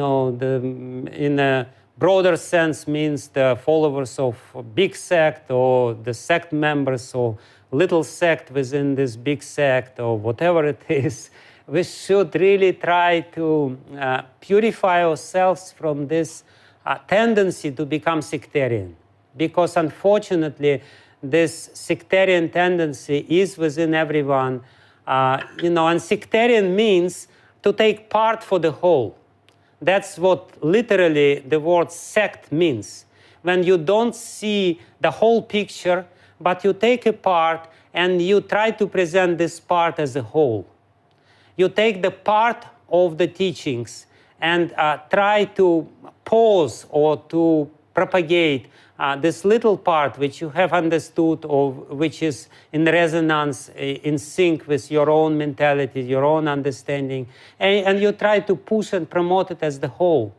a broader sense means the followers of a big sect or the sect members or little sect within this big sect or whatever it is. We should really try to purify ourselves from this tendency to become sectarian. Because unfortunately, this sectarian tendency is within everyone. And sectarian means to take part for the whole. That's what literally the word sect means. When you don't see the whole picture, but you take a part and you try to present this part as a whole. You take the part of the teachings and try to pause or to propagate this little part which you have understood or which is in resonance, in sync with your own mentality, your own understanding, and you try to push and promote it as the whole.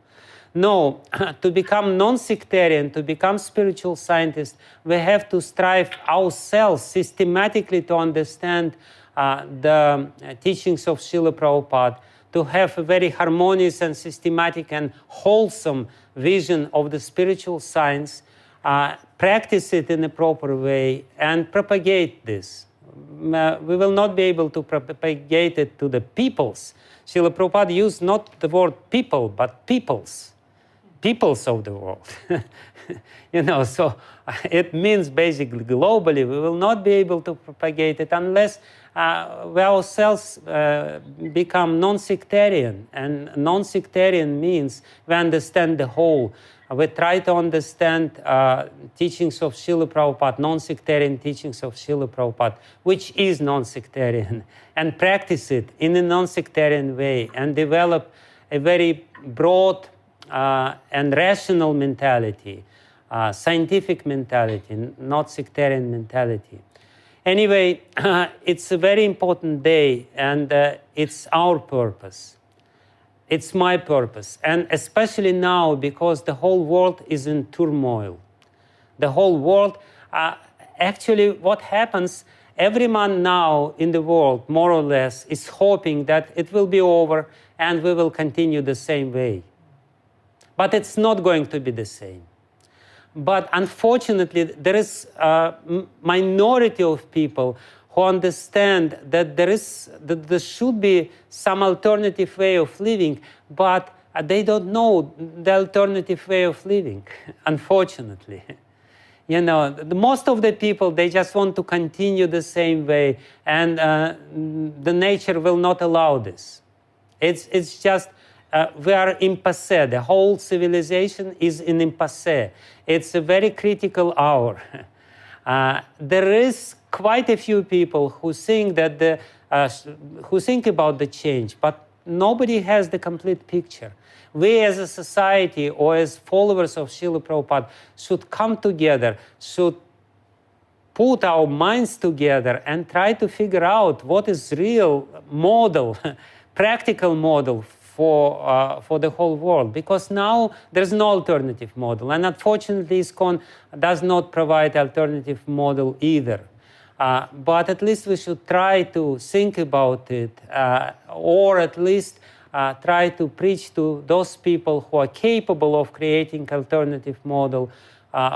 No, to become non-sectarian, to become spiritual scientists, we have to strive ourselves systematically to understand the teachings of Srila Prabhupada, to have a very harmonious and systematic and wholesome vision of the spiritual science, practice it in a proper way, and propagate this. We will not be able to propagate it to the peoples. Srila Prabhupada used not the word people, but peoples of the world. So it means basically globally, we will not be able to propagate it unless we ourselves become non-sectarian. And non-sectarian means we understand the whole. We try to understand teachings of Srila Prabhupada, non-sectarian teachings of Srila Prabhupada, which is non-sectarian, and practice it in a non-sectarian way and develop a very broad and rational mentality, scientific mentality, not sectarian mentality. Anyway, it's a very important day, and it's our purpose. It's my purpose, and especially now because the whole world is in turmoil. The whole world, actually what happens, everyone now in the world, more or less, is hoping that it will be over and we will continue the same way. But it's not going to be the same. But unfortunately, there is a minority of people who understand that there should be some alternative way of living, but they don't know the alternative way of living, unfortunately. Most of the people, they just want to continue the same way, and the nature will not allow this. It's just, we are impasse. The whole civilization is in impasse. It's a very critical hour. There is quite a few people who think that who think about the change, but nobody has the complete picture. We as a society or as followers of Srila Prabhupada should come together, should put our minds together and try to figure out what is real model, practical model for the whole world. Because now there's no alternative model. And unfortunately, ISKCON does not provide alternative model either. But at least we should try to think about it, or at least try to preach to those people who are capable of creating alternative model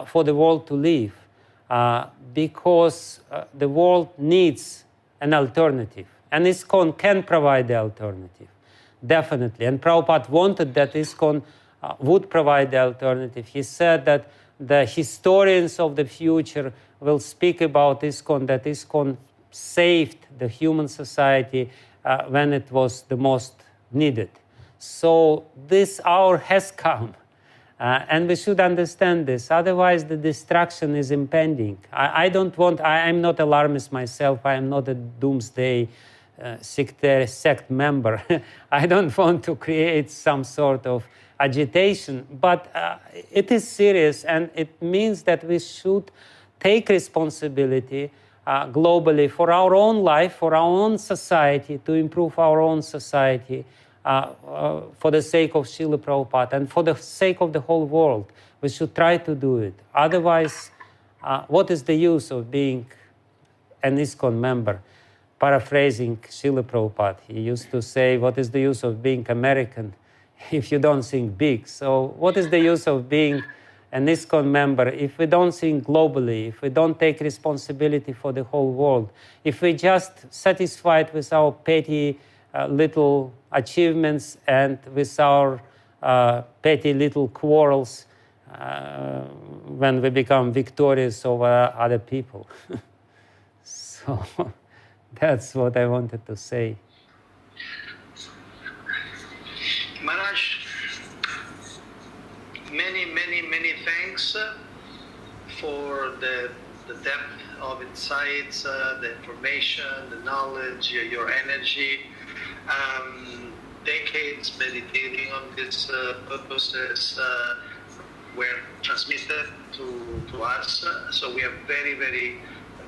for the world to live. Because the world needs an alternative. And ISKCON can provide the alternative, definitely. And Prabhupada wanted that ISKCON would provide the alternative. He said that the historians of the future will speak about ISKCON, that ISKCON saved the human society when it was the most needed. So this hour has come. And we should understand this. Otherwise, the destruction is impending. I'm not alarmist myself. I am not a doomsday sect member. I don't want to create some sort of agitation, but it is serious, and it means that we should take responsibility globally for our own life, for our own society, to improve our own society, for the sake of Srila Prabhupada and for the sake of the whole world. We should try to do it. Otherwise, what is the use of being an ISKCON member? Paraphrasing Srila Prabhupada, he used to say, what is the use of being American if you don't think big? So what is the use of being an ISKCON member if we don't think globally, if we don't take responsibility for the whole world, if we're just satisfied with our petty little achievements and with our petty little quarrels when we become victorious over other people. So that's what I wanted to say. Maharaj, many thanks for the depth of insights, the information, the knowledge, your energy. Decades meditating on these purposes were transmitted to us. So we are very, very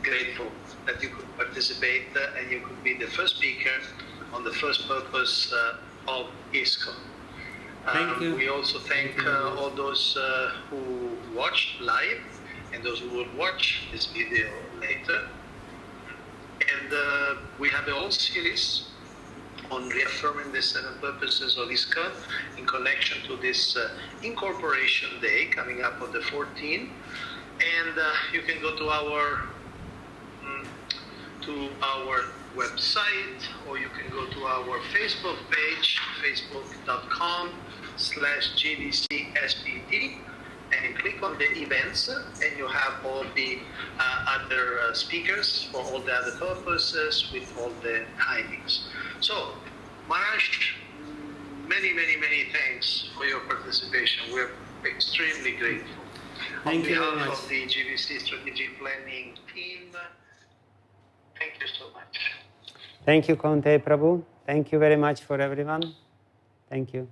grateful that you could participate and you could be the first speaker on the first purpose of ISKCON. Thank you. We also thank all those who watched live and those who will watch this video later. And we have a whole series on reaffirming the 7 purposes of ISKCON in connection to this Incorporation Day coming up on the 14th. And you can go to our website, or you can go to our Facebook page, facebook.com/GVCSPD, and click on the events, and you have all the other speakers for all the other purposes with all the timings. So, Maharaj, many thanks for your participation. We're extremely grateful. Thank you very On behalf much. of the GVC Strategic Planning team, thank you so much. Thank you, Conte Prabhu. Thank you very much for everyone. Thank you.